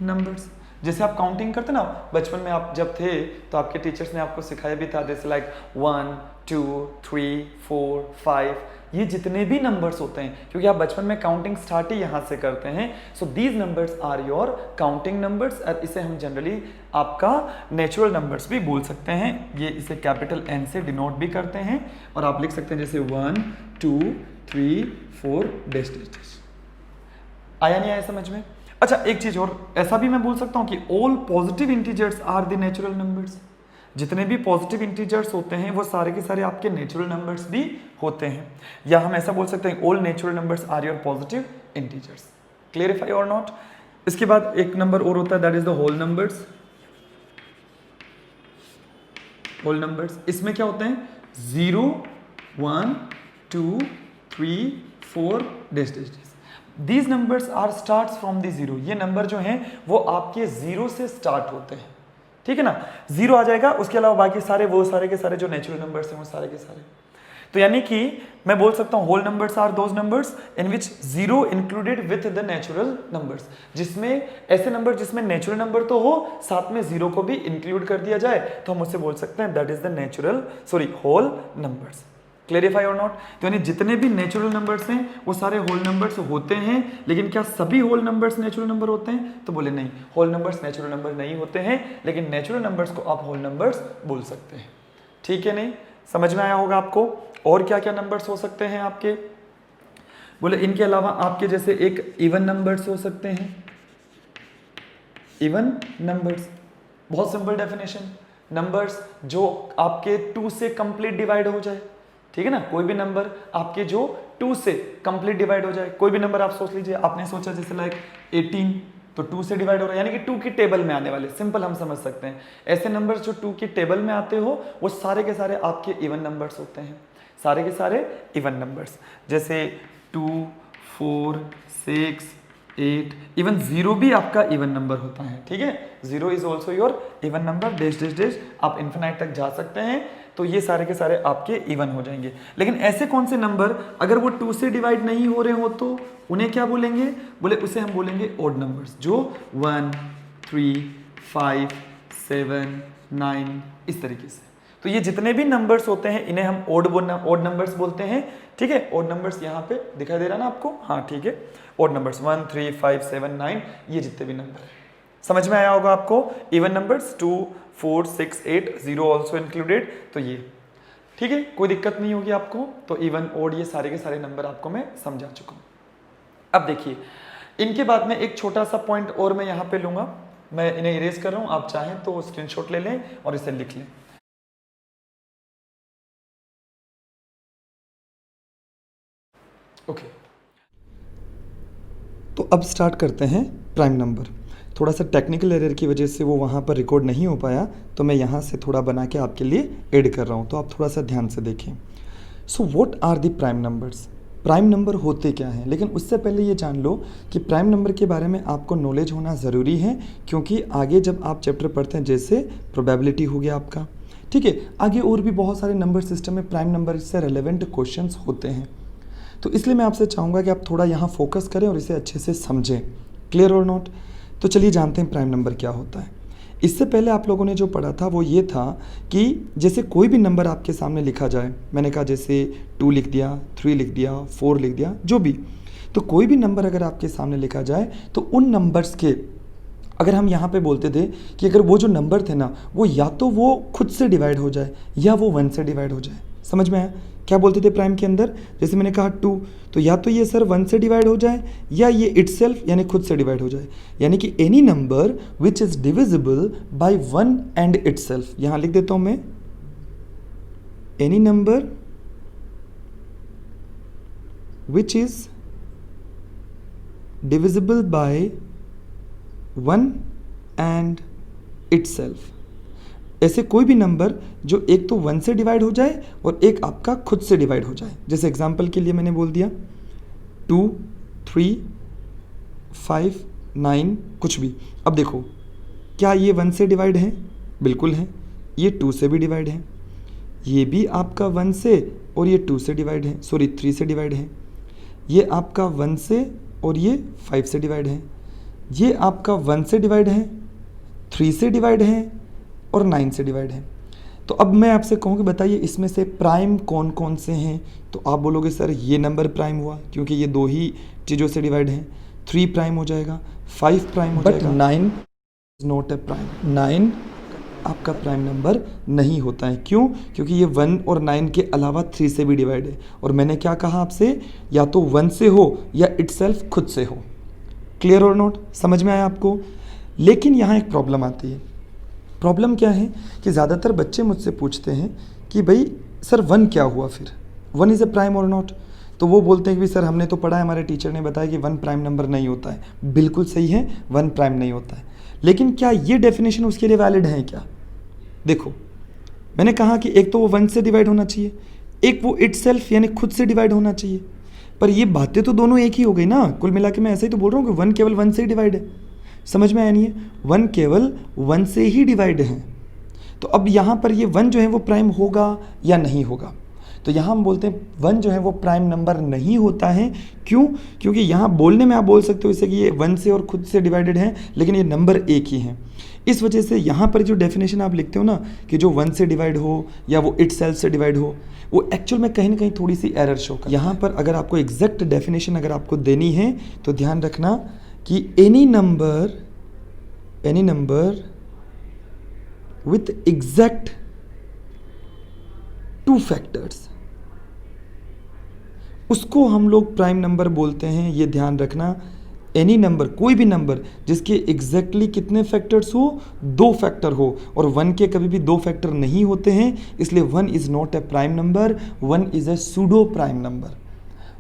नंबर्स। जैसे आप काउंटिंग करते ना बचपन में, आप जब थे तो आपके टीचर्स ने आपको सिखाया भी था, जैसे लाइक 1 2 3 4 5, ये जितने भी नंबर्स होते हैं, क्योंकि आप बचपन में काउंटिंग स्टार्ट ही यहाँ से करते हैं। So these numbers are your counting numbers, और इसे हम जनरली आपका नेचुरल नंबर्स भी बोल सकते हैं। ये इसे कैपिटल N से डिनोट भी करते हैं, और आप लिख सकते हैं जैसे 1 2 3 4 डैश डैश डैश। आया नहीं आया समझ में। अच्छा एक चीज और, ऐसा भी मैं बोल सकता हूँ कि all positive integers are the natural numbers. जितने भी पॉजिटिव इंटीजर्स होते हैं वो सारे के सारे आपके नेचुरल नंबर्स भी होते हैं, या हम ऐसा बोल सकते हैं all natural numbers are your positive integers. Clarify और नॉट। इसके बाद एक नंबर और होता है, that is the whole numbers. Whole numbers इसमें क्या होते हैं, 0 1 2 3 4 dash dash dash. These numbers are starts from the 0। ये नंबर जो हैं वो आपके 0 से स्टार्ट होते हैं। ठीक है ना, 0 आ जाएगा, उसके अलावा बाकी सारे वो सारे के सारे जो नेचुरल नंबर्स हैं वो सारे के सारे। तो यानी कि मैं बोल सकता हूं whole numbers are those numbers in which 0 included with the natural numbers. जिसमें ऐसे नंबर जिसमें नेचुरल नंबर तो हो, साथ में 0 को भी इंक्लूड कर दिया जाए, तो हम उससे बोल सकते हैं that is the whole numbers. Clarify और नॉट? तो यानी जितने भी नेचुरल नंबर्स हैं वो सारे होल नंबर्स होते हैं, लेकिन क्या सभी होल नंबर्स नेचुरल नंबर होते हैं? तो बोले नहीं, होल नंबर्स नेचुरल नंबर नहीं होते हैं, लेकिन नेचुरल नंबर्स को आप होल नंबर्स बोल सकते हैं। ठीक है, नहीं समझ में आया होगा आपको? और क्या क्या नंबर्स हो सकते हैं आपके? बोले इनके अलावा आपके जैसे एक इवन नंबर्स हो सकते हैं। इवन नंबर्स, बहुत सिंपल डेफिनेशन, नंबर्स जो आपके 2 से कंप्लीट डिवाइड हो जाए। ठीक है ना, कोई भी नंबर आपके जो 2 से कंप्लीट डिवाइड हो जाए। कोई भी नंबर आप सोच लीजिए, आपने सोचा जैसे लाइक 18 तो 2 से डिवाइड हो रहा है, यानी कि 2 की टेबल में आने वाले, सिंपल हम समझ सकते हैं। ऐसे नंबर्स जो 2 की टेबल में आते हो वो सारे के सारे आपके इवन नंबर्स होते हैं, सारे के सारे इवन नंबर्स। जैसे 2, 4, 6, 8, इवन 0 भी आपका इवन नंबर होता है। ठीक है, 0 is also your even number, dash dash dash, आप इन्फिनाइट तक जा सकते हैं। तो ये सारे के सारे आपके इवन हो जाएंगे। लेकिन ऐसे कौन से नंबर अगर वो 2 से डिवाइड नहीं हो रहे हो तो उन्हें क्या बोलेंगे? बोले उसे हम बोलेंगे ओड नंबर्स, जो 1, 3, 5, 7, 9 इस तरीके से। तो ये जितने भी नंबर्स होते हैं इन्हें हम ओड नंबर्स बोलते हैं। ठीक है, ओड नंबर्स यहाँ पे दिखाई दे रहा ना आपको? हाँ ठीक है, ओड नंबर्स 1, 3, 5, 7, 9 ये जितने भी नंबर है। समझ में आया होगा आपको? Even numbers 2, 4, 6, 8, 0 also included. तो ये ठीक है, कोई दिक्कत नहीं होगी आपको। तो इवन ओड ये सारे के सारे नंबर आपको मैं समझा चुका हूँ। अब देखिए इनके बाद में एक छोटा सा पॉइंट और मैं यहाँ पे लूंगा, मैं इन्हें इरेज कर रहा हूँ, आप चाहें तो स्क्रीनशॉट ले लें और इसे लिख लें। ओके, तो अब स्टार्ट करते हैं प्राइम नंबर। थोड़ा सा टेक्निकल एरर की वजह से वो वहाँ पर रिकॉर्ड नहीं हो पाया, तो मैं यहाँ से थोड़ा बना के आपके लिए ऐड कर रहा हूँ, तो आप थोड़ा सा ध्यान से देखें। So what are the prime numbers? Prime number होते क्या हैं? लेकिन उससे पहले ये जान लो कि प्राइम नंबर के बारे में आपको नॉलेज होना ज़रूरी है, क्योंकि आगे जब आप चैप्टर पढ़ते हैं, जैसे प्रोबेबिलिटी हो गया आपका, ठीक है, आगे और भी बहुत सारे नंबर सिस्टम में प्राइम नंबर से रिलेवेंट क्वेश्चंस होते हैं। तो इसलिए मैं आपसे चाहूँगा कि आप थोड़ा यहाँ फोकस करें और इसे अच्छे से समझें। क्लियर और नॉट? तो चलिए जानते हैं प्राइम नंबर क्या होता है। इससे पहले आप लोगों ने जो पढ़ा था वो ये था कि जैसे कोई भी नंबर आपके सामने लिखा जाए, मैंने कहा जैसे 2 लिख दिया, 3 लिख दिया, 4 लिख दिया, जो भी, तो कोई भी नंबर अगर आपके सामने लिखा जाए तो उन नंबर्स के अगर हम यहाँ पे बोलते थे कि अगर वो जो नंबर थे ना वो या तो वो खुद से डिवाइड हो जाए या वो 1 से डिवाइड हो जाए। समझ में आया? क्या बोलते थे प्राइम के अंदर? जैसे मैंने कहा 2, तो या तो ये सर 1 से डिवाइड हो जाए या ये इटसेल्फ यानी खुद से डिवाइड हो जाए, यानी कि any number which is divisible by 1 and itself. यहां लिख देता हूं मैं, any number which is divisible by 1 and itself. ऐसे कोई भी नंबर जो एक तो 1 से डिवाइड हो जाए और एक आपका खुद से डिवाइड हो जाए। जैसे एग्जांपल के लिए मैंने बोल दिया 2, 3, 5, 9 कुछ भी। अब देखो क्या ये 1 से डिवाइड है? बिल्कुल है। ये 2 से भी डिवाइड है, ये भी आपका 1 से और ये 2 से डिवाइड है, सॉरी 3 से डिवाइड है। ये आपका 1 से और ये 5 से डिवाइड है। ये आपका 1 से डिवाइड है, 3 से डिवाइड है और 9 से डिवाइड है। तो अब मैं आपसे कहूँ कि बताइए इसमें से प्राइम कौन कौन से हैं? तो आप बोलोगे सर ये नंबर प्राइम हुआ क्योंकि ये 2 ही चीज़ों से डिवाइड हैं। 3 प्राइम हो जाएगा, 5 प्राइम हो जाएगा, 9 इज नॉट ए प्राइम। 9 आपका प्राइम नंबर नहीं होता है। क्यों? क्योंकि ये 1 और 9 के अलावा 3 से भी डिवाइड है। और मैंने क्या कहा आपसे, या तो 1 से हो या इटसेल्फ खुद से हो। क्लियर और नॉट? समझ में आया आपको? लेकिन यहाँ एक प्रॉब्लम आती है। प्रॉब्लम क्या है कि ज़्यादातर बच्चे मुझसे पूछते हैं कि भाई सर 1 क्या हुआ, फिर 1 इज़ ए प्राइम और नॉट? तो वो बोलते हैं कि सर हमने तो पढ़ा है, हमारे टीचर ने बताया कि 1 प्राइम नंबर नहीं होता है। बिल्कुल सही है, 1 प्राइम नहीं होता है, लेकिन क्या ये डेफिनेशन उसके लिए वैलिड है क्या? देखो मैंने कहा कि एक तो वो 1 से डिवाइड होना चाहिए, एक वो इटसेल्फ यानी खुद से डिवाइड होना चाहिए। पर ये बातें तो दोनों एक ही हो गई ना। कुल मिला के मैं ऐसे ही तो बोल रहा हूँ कि 1 केवल 1 से ही डिवाइड है। समझ में आया नहीं है? 1 केवल 1 से ही डिवाइड है। तो अब यहाँ पर ये 1 जो है वो प्राइम होगा या नहीं होगा? तो यहाँ हम बोलते हैं 1 जो है वो प्राइम नंबर नहीं होता है। क्यों? क्योंकि यहाँ बोलने में आप बोल सकते हो इसे कि ये 1 से और खुद से डिवाइडेड है, लेकिन ये नंबर एक ही है। इस वजह से यहाँ पर जो डेफिनेशन आप लिखते हो ना कि जो 1 से डिवाइड हो या वो इटसेल्फ से डिवाइड हो, वो एक्चुअल में कहीं ना कहीं थोड़ी सी एरर शो कर। यहाँ पर अगर आपको एग्जैक्ट डेफिनेशन अगर आपको देनी है तो ध्यान रखना कि any number with exact 2 factors, उसको हम लोग प्राइम नंबर बोलते हैं। ये ध्यान रखना, एनी नंबर, कोई भी नंबर जिसके एग्जैक्टली कितने फैक्टर्स हो, 2 फैक्टर हो, और 1 के कभी भी 2 फैक्टर नहीं होते हैं, इसलिए 1 is not a prime number, 1 is a pseudo prime number.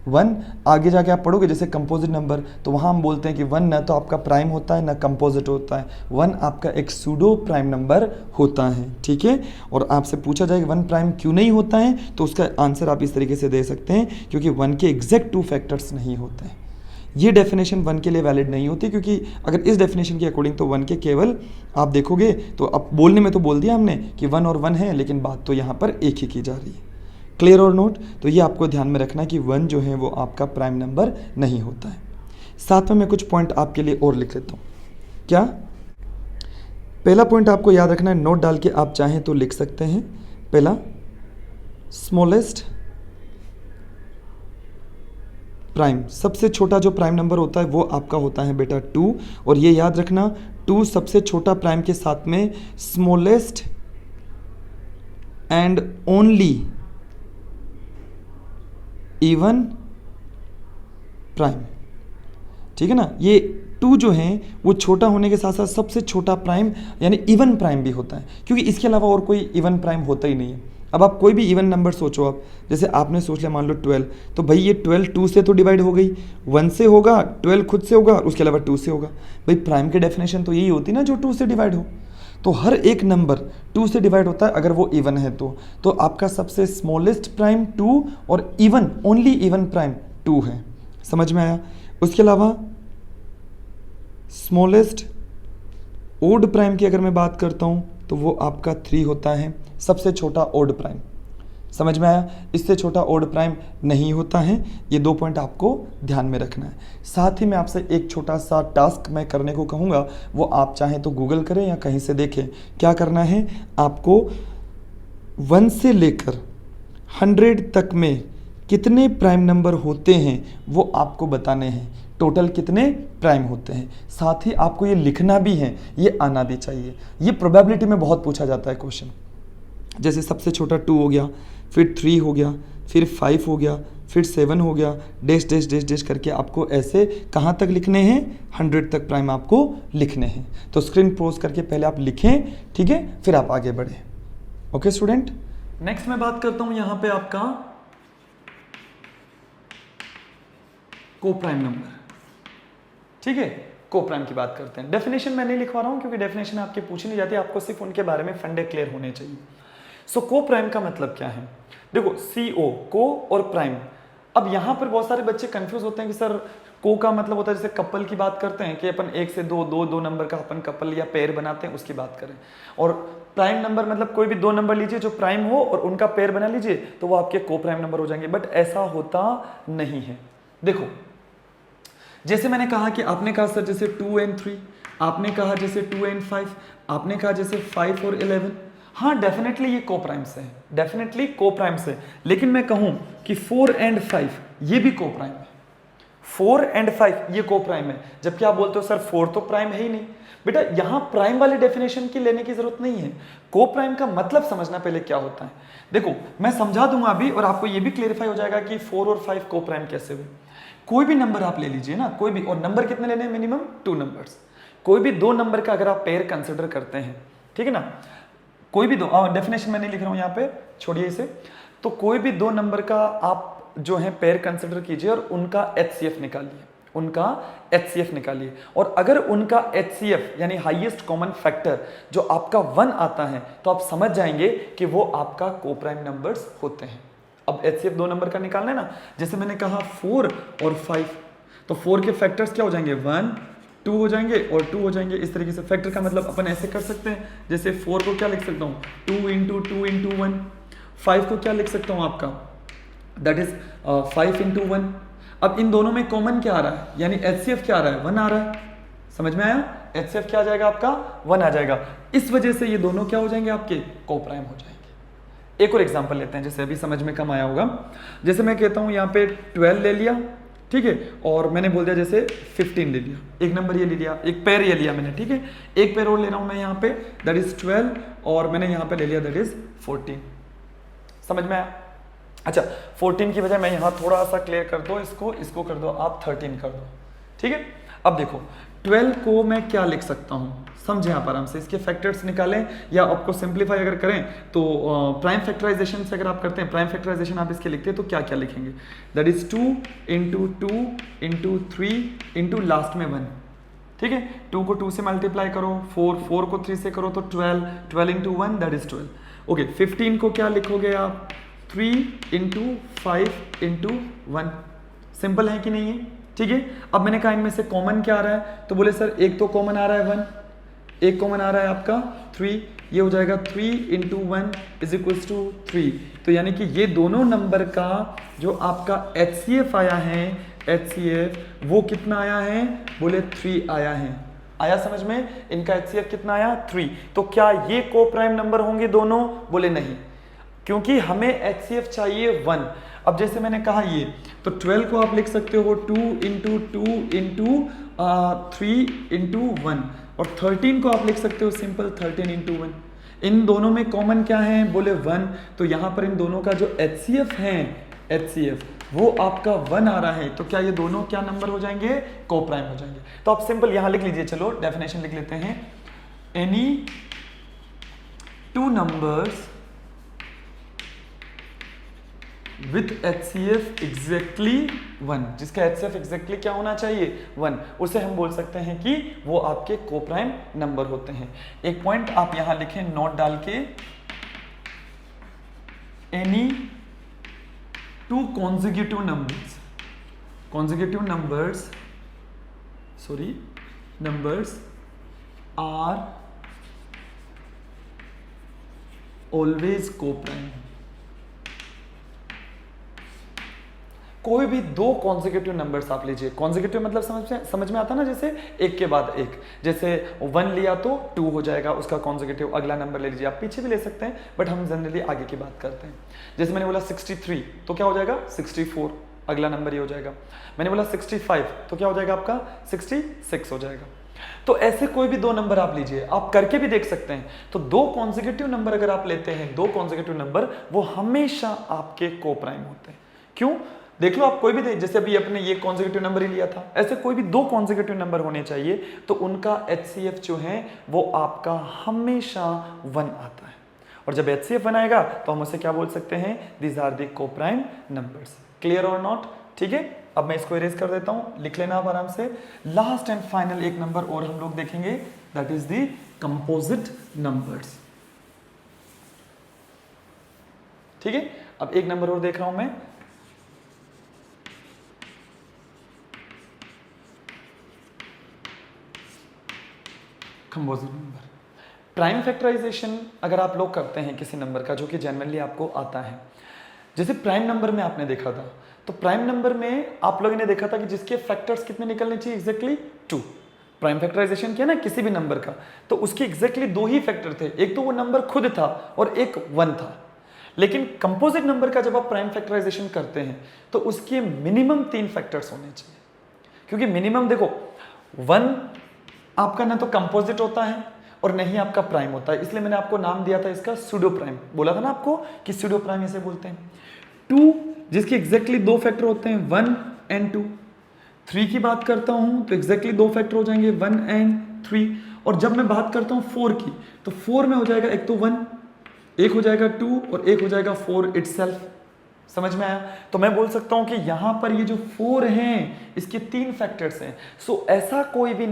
1 आगे जाके आप पढ़ोगे जैसे कंपोजिट नंबर, तो वहाँ हम बोलते हैं कि 1 ना तो आपका प्राइम होता है ना कंपोजिट होता है, 1 आपका एक सूडो प्राइम नंबर होता है। ठीक है, और आपसे पूछा जाए कि 1 प्राइम क्यों नहीं होता है, तो उसका आंसर आप इस तरीके से दे सकते हैं, क्योंकि 1 के एग्जैक्ट 2 फैक्टर्स नहीं होते हैं। ये डेफिनेशन 1 के लिए वैलिड नहीं होती, क्योंकि अगर इस डेफिनेशन के अकॉर्डिंग तो 1 के केवल आप देखोगे तो अब बोलने में तो बोल दिया हमने कि 1 और 1 है, लेकिन बात तो यहाँ पर एक ही की जा रही है। क्लियर और नोट? तो ये आपको ध्यान में रखना कि 1 जो है वो आपका प्राइम नंबर नहीं होता है। साथ में मैं कुछ पॉइंट आपके लिए और लिख लेता हूँ। क्या? पहला पॉइंट आपको याद रखना है, नोट डाल के आप चाहें तो लिख सकते हैं। पहला, स्मॉलेस्ट प्राइम, सबसे छोटा जो प्राइम नंबर होता है वो आपका होता है बेटा 2, और ये याद रखना 2 सबसे छोटा प्राइम के साथ में smallest and only even prime. ठीक है ना, ये 2 जो है वो छोटा होने के साथ साथ सबसे छोटा प्राइम यानी इवन प्राइम भी होता है, क्योंकि इसके अलावा और कोई इवन प्राइम होता ही नहीं है। अब आप कोई भी इवन नंबर सोचो, आप जैसे आपने सोच लिया मान लो 12, तो भाई ये 12 2 से तो डिवाइड हो गई, 1 से होगा, 12 खुद से होगा, उसके अलावा 2 से होगा। भाई प्राइम की डेफिनेशन तो यही होती ना जो 2 से डिवाइड हो, तो हर एक नंबर 2 से डिवाइड होता है अगर वो इवन है तो आपका सबसे स्मॉलेस्ट प्राइम 2 और इवन ओनली इवन प्राइम 2 है। समझ में आया? उसके अलावा स्मॉलेस्ट ओड प्राइम की अगर मैं बात करता हूं तो वो आपका 3 होता है, सबसे छोटा ओड प्राइम। समझ में आया? इससे छोटा ओड प्राइम नहीं होता है। ये 2 पॉइंट आपको ध्यान में रखना है। साथ ही मैं आपसे एक छोटा सा टास्क मैं करने को कहूँगा, वो आप चाहें तो गूगल करें या कहीं से देखें। क्या करना है आपको, 1 से लेकर 100 तक में कितने प्राइम नंबर होते हैं वो आपको बताने हैं, टोटल कितने प्राइम होते हैं। साथ ही आपको ये लिखना भी है, ये आना भी चाहिए। ये प्रोबेबिलिटी में बहुत पूछा जाता है क्वेश्चन, जैसे सबसे छोटा 2 हो गया, फिर 3 हो गया, फिर 5 हो गया, फिर 7 हो गया, डैश डैश डैश डैश करके आपको ऐसे कहाँ तक लिखने हैं, 100 तक प्राइम आपको लिखने हैं। तो स्क्रीन पॉज करके पहले आप लिखें, ठीक है, फिर आप आगे बढ़ें। ओके स्टूडेंट, नेक्स्ट मैं बात करता हूँ यहाँ पे आपका को प्राइम नंबर। ठीक है, को प्राइम की बात करते हैं। डेफिनेशन मैं नहीं लिखवा रहा हूँ क्योंकि डेफिनेशन आपके पूछी नहीं जाती, आपको सिर्फ उनके बारे में फंडे क्लियर होने चाहिए। सो को प्राइम का मतलब क्या है? देखो CO को और प्राइम। अब यहाँ पर बहुत सारे बच्चे कंफ्यूज होते हैं कि सर को का मतलब होता है जैसे कपल की बात करते हैं कि अपन 1 से 2 नंबर का अपन कपल या पेयर बनाते हैं, उसकी बात करें। और प्राइम नंबर मतलब कोई भी 2 नंबर लीजिए जो प्राइम हो और उनका पेयर बना लीजिए तो वो आपके को प्राइम नंबर हो जाएंगे। बट ऐसा होता नहीं है। देखो जैसे मैंने कहा कि आपने कहा सर जैसे 2 and 3, आपने कहा जैसे 2 and 5, आपने कहा जैसे 5 और 11, हाँ डेफिनेटली ये को प्राइम से है, डेफिनेटली को प्राइम से। लेकिन मैं कहूं कि 4 and 5 ये भी को प्राइम है, 4 and 5 ये को प्राइम है। जबकि आप बोलते हो सर 4 तो प्राइम है ही नहीं। बेटा यहाँ प्राइम वाली डेफिनेशन की लेने की जरूरत नहीं है। को प्राइम का मतलब समझना पहले क्या होता है। देखो मैं समझा दूंगा अभी और आपको ये भी क्लेरिफाई हो जाएगा कि 4 और 5 को प्राइम कैसे हुए। कोई भी नंबर आप ले लीजिए ना, कोई भी, और नंबर कितने लेने हैं, मिनिमम 2 नंबर्स। कोई भी 2 नंबर का अगर आप पेयर कंसिडर करते हैं, ठीक है ना, कोई भी 2, डेफिनेशन मैं नहीं लिख रहा हूं यहाँ पे, छोड़िए इसे। तो कोई भी 2 नंबर का आप जो है पेयर कंसिडर कीजिए और उनका HCF निकालिए, उनका HCF निकालिए। और अगर उनका HCF यानी हाईएस्ट कॉमन फैक्टर जो आपका 1 आता है तो आप समझ जाएंगे कि वो आपका को प्राइम नंबर्स होते हैं। अब HCF 2 नंबर का निकालना है ना, जैसे मैंने कहा 4 और 5, तो 4 के फैक्टर्स क्या हो जाएंगे, 1 2 हो जाएंगे और 2 हो जाएंगे। इस तरीके से फैक्टर का मतलब अपन ऐसे कर सकते हैं, जैसे 4 को क्या लिख सकता हूँ 2 × 2 × 1, 5 को क्या लिख सकता हूँ आपका दैट इज 5 into 1। अब इन दोनों में कॉमन क्या आ रहा है, यानी HCF क्या आ रहा है, 1 आ रहा है। समझ में आया, HCF क्या आ जाएगा आपका, 1 आ जाएगा। इस वजह से ये दोनों क्या हो जाएंगे आपके, कोप्राइम हो जाएंगे। एक और एग्जांपल लेते हैं, जैसे अभी समझ में कम आया होगा। जैसे मैं कहता हूं यहाँ पे 12 ले लिया, ठीक है, और मैंने बोल दिया जैसे 15 ले लिया, एक नंबर ये ले लिया, एक पैर ये लिया मैंने, ठीक है, एक पैर और ले रहा हूं मैं यहाँ पे, दैट इज 12, और मैंने यहाँ पे ले लिया दैट इज 14। समझ में आया। अच्छा, 14 की बजाय मैं यहाँ थोड़ा सा क्लियर कर दो, इसको कर दो आप 13 कर दो, ठीक है। अब देखो 12 को मैं क्या लिख सकता हूँ, समझे आप आराम से, इसके फैक्टर्स निकालें या आपको सिंप्लीफाई अगर करें तो प्राइम फैक्टराइजेशन से अगर आप करते हैं, प्राइम फैक्टराइजेशन आप इसके लिखते हैं तो क्या क्या लिखेंगे, that is 2 into 2 into 3 into last में 1, ठीक है। 2 को 2 से मल्टीप्लाई करो, 4 को 3 से करो तो 12 into 1 दैट इज 12। ओके, 15 को क्या लिखोगे आप, 3 into 5 into 1। सिंपल है कि नहीं है, ठीक है। अब मैंने कहा इनमें से कॉमन क्या आ रहा है, तो बोले सर एक तो कॉमन आ रहा है 1, एक कॉमन आ रहा है आपका 3, ये हो जाएगा 3 into 1 इज इक्वल्स टू 3। तो यानी कि ये दोनों नंबर का जो आपका HCF आया है, HCF वो कितना आया है, बोले 3 आया है। आया समझ में, इनका HCF कितना आया, 3। तो क्या ये कोप्राइम नंबर होंगे दोनों, बोले नहीं, क्योंकि हमें HCF चाहिए 1। अब जैसे मैंने कहा ये, तो 12 को आप लिख सकते हो 2 into 2 into 3 into 1, और 13 को आप लिख सकते हो सिंपल 13 into 1। इन दोनों में कॉमन क्या है, बोले 1, तो यहाँ पर इन दोनों का जो HCF है, HCF वो आपका 1 आ रहा है। तो क्या ये दोनों क्या नंबर हो जाएंगे, कोप्राइम हो जाएंगे। तो आप सिंपल यहाँ लिख लीजिए, चलो डेफिनेशन लिख लेते हैं, any two numbers with HCF exactly 1, जिसका HCF एग्जैक्टली क्या होना चाहिए, 1, उसे हम बोल सकते हैं कि वो आपके कोप्राइम नंबर होते हैं। एक पॉइंट आप यहां लिखें नोट डाल के, any two consecutive numbers are always coprime. कोई भी दो कॉन्जिक्यूटिव नंबर्स आप लीजिए, कॉन्जिक्यूटिव मतलब समझ में आता ना, जैसे एक के बाद एक, जैसे 1 लिया तो 2 हो जाएगा उसका कॉन्जिक्यूटिव, अगला नंबर ले लीजिए, आप पीछे भी ले सकते हैं बट हम जनरली आगे की बात करते हैं। जैसे मैंने बोला 63 तो क्या हो जाएगा 64, अगला नंबर ये हो जाएगा। मैंने बोला 65 तो क्या हो जाएगा आपका 66 हो जाएगा। तो ऐसे कोई भी दो नंबर आप लीजिए, आप करके भी देख सकते हैं। तो दो कॉन्जिक्यूटिव नंबर अगर आप लेते हैं, दो कॉन्जिक्यूटिव नंबर वो हमेशा आपके कोप्राइम होते हैं। क्यों, देख लो आप कोई भी, जैसे अभी अपने ये कॉन्जिक्यूटिव नंबर ही लिया था, ऐसे कोई भी दो कॉन्जिक्यूटिव नंबर होने चाहिए तो उनका HCF जो है वो आपका हमेशा 1 आता है। और जब HCF 1 आएगा तो हम उसे क्या बोल सकते हैं, these are the coprime numbers. Clear और नॉट, ठीक है। अब मैं इसको इरेज कर देता हूं, लिख लेना आप आराम से। लास्ट एंड फाइनल एक नंबर और हम लोग देखेंगे, that is the composite numbers. ठीक है, अब एक नंबर और देख रहा हूं मैं, कंपोजिट नंबर। प्राइम फैक्टराइजेशन अगर आप लोग करते हैं किसी नंबर का जो कि जनरली आपको आता है, जैसे प्राइम नंबर में आपने देखा था, तो प्राइम नंबर में आप लोगों ने देखा था कि जिसके फैक्टर्स कितने निकलने चाहिए, एग्जैक्टली 2। प्राइम फैक्टराइजेशन किया ना किसी भी नंबर का, तो उसके एग्जैक्टली 2 ही फैक्टर थे, एक तो वो नंबर खुद था और एक 1 था। लेकिन कंपोजिट नंबर का जब आप प्राइम फैक्टराइजेशन करते हैं तो उसके मिनिमम 3 फैक्टर्स होने चाहिए, क्योंकि मिनिमम देखो 1 आपका ना तो कंपोजिट होता है और नहीं आपका प्राइम होता है, इसलिए मैंने आपको नाम दिया था इसका सूडो प्राइम, बोला था ना आपको कि सूडो प्राइम इसे बोलते हैं। 2 जिसके एग्जैक्टली 2 फैक्टर होते हैं 1 and 2। 3 की बात करता हूं तो एग्जैक्टली 2 फैक्टर हो जाएंगे 1 and 3। और जब मैं बात करता हूं 4 की, तो 4 में हो जाएगा एक तो 1, एक हो जाएगा 2 और एक हो जाएगा 4 इटसेल्फ। समझ में आया। तो मैं बोल सकता हूं कि यहां पर ये जो 4 हैं इसके 3 फैक्टर्स हैं। सो ऐसा कोई भी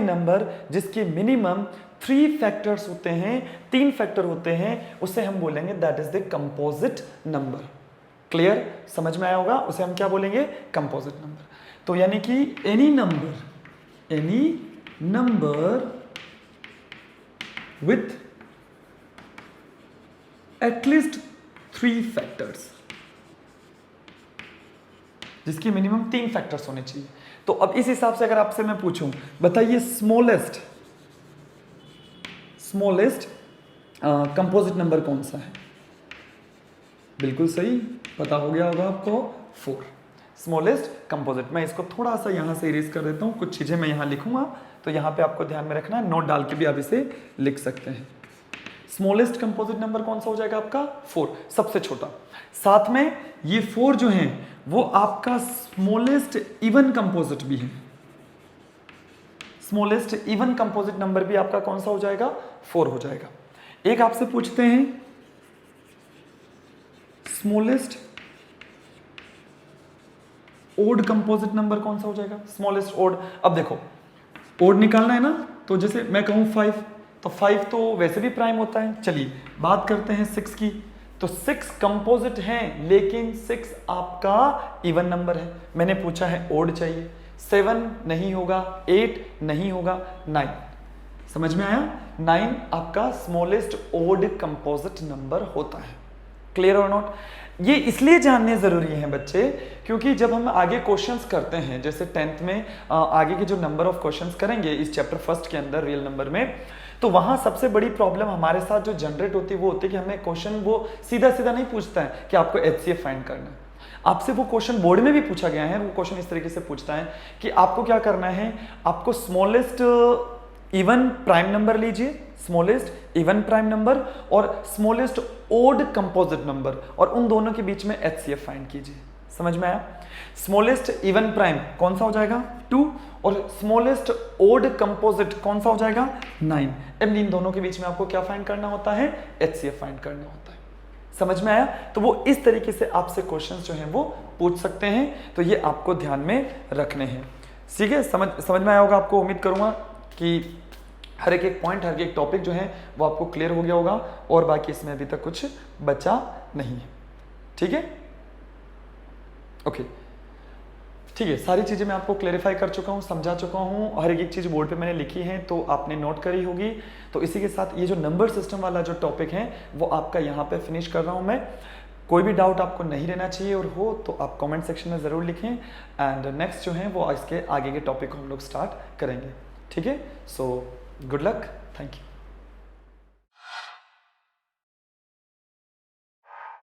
नंबर जिसके मिनिमम 3 फैक्टर्स होते हैं, 3 फैक्टर होते हैं, उसे हम बोलेंगे that is the composite number. Clear, समझ में आया होगा, उसे हम क्या बोलेंगे, कंपोजिट नंबर। तो यानी कि any number with at least 3 factors, जिसकी मिनिमम 3 फैक्टर्स होने चाहिए। तो अब इस हिसाब से अगर आपसे मैं पूछूं, बताइए स्मॉलेस्ट कंपोजिट नंबर कौन सा है? बिल्कुल सही, पता हो गया होगा आपको, 4 स्मॉलेस्ट कंपोजिट। मैं इसको थोड़ा सा यहाँ से इरेज कर देता हूँ, कुछ चीज़ें मैं यहाँ लिखूंगा, तो यहाँ पे आपको ध्यान में रखना है, नोट डाल के भी आप इसे लिख सकते हैं। स्मॉलेस्ट कंपोजिट नंबर कौन सा हो जाएगा आपका? 4, सबसे छोटा। साथ में ये 4 जो है वो आपका स्मॉलेस्ट इवन कंपोजिट भी है। स्मॉलेस्ट इवन कंपोजिट नंबर भी आपका कौन सा हो जाएगा? 4 हो जाएगा। एक आपसे पूछते हैं स्मॉलेस्ट ओड कंपोजिट नंबर कौन सा हो जाएगा? Smallest odd. अब देखो ओड निकालना है ना, तो जैसे मैं कहूं 5, तो 5 तो वैसे भी प्राइम होता है। चलिए बात करते हैं 6 की, तो 6 कंपोजिट हैं, लेकिन 6 आपका इवन नंबर है। मैंने पूछा है ओड चाहिए, 7 नहीं होगा, 8 नहीं होगा, 9। समझ में आया? 9 आपका स्मॉलेस्ट ओड कंपोजिट नंबर होता है। क्लियर और नॉट? ये इसलिए जानने जरूरी है बच्चे, क्योंकि जब हम आगे क्वेश्चंस करते हैं, जैसे 10th में आगे के जो नंबर ऑफ क्वेश्चंस करेंगे इस चैप्टर फर्स्ट के अंदर रियल नंबर में, तो वहां सबसे बड़ी प्रॉब्लम हमारे साथ जो जनरेट होती है वो होती है कि हमें क्वेश्चन वो सीधा सीधा नहीं पूछता है कि आपको HCF फाइंड करना है। आपसे वो क्वेश्चन बोर्ड में भी पूछा गया है, वो क्वेश्चन इस तरीके से पूछता है कि आपको क्या करना है, आपको स्मॉलेस्ट इवन प्राइम नंबर लीजिए, स्मॉलेस्ट इवन प्राइम नंबर और स्मॉलेस्ट ओड कंपोजिट नंबर, और उन दोनों के बीच में HCF फाइंड कीजिए। समझ में आया? स्मॉलेस्ट इवन प्राइम कौन सा हो जाएगा? 2, और स्मॉलेस्ट ओड कंपोजिट कौन सा हो जाएगा? 9। अब इन दोनों के बीच में आपको क्या फाइंड करना होता है? HCF फाइंड करना होता है। समझ में आया? तो वो इस तरीके से आपसे क्वेश्चंस जो हैं वो पूछ सकते हैं, तो ये आपको ध्यान में रखने हैं। ठीक है? समझ में आया होगा आपको। उम्मीद करूंगा कि हर एक पॉइंट, हर एक टॉपिक जो है वो आपको क्लियर हो गया होगा, और बाकी इसमें अभी तक कुछ बचा नहीं है। ठीक है? ओके, ठीक है। सारी चीज़ें मैं आपको क्लेरिफाई कर चुका हूँ, समझा चुका हूँ, हर एक चीज़ बोर्ड पे मैंने लिखी है, तो आपने नोट करी होगी। तो इसी के साथ ये जो नंबर सिस्टम वाला जो टॉपिक है वो आपका यहाँ पे फिनिश कर रहा हूँ मैं। कोई भी डाउट आपको नहीं रहना चाहिए, और हो तो आप कमेंट सेक्शन में ज़रूर लिखें, एंड नेक्स्ट जो है वो इसके आगे के टॉपिक को हम लोग स्टार्ट करेंगे। ठीक है? So good luck, thank you.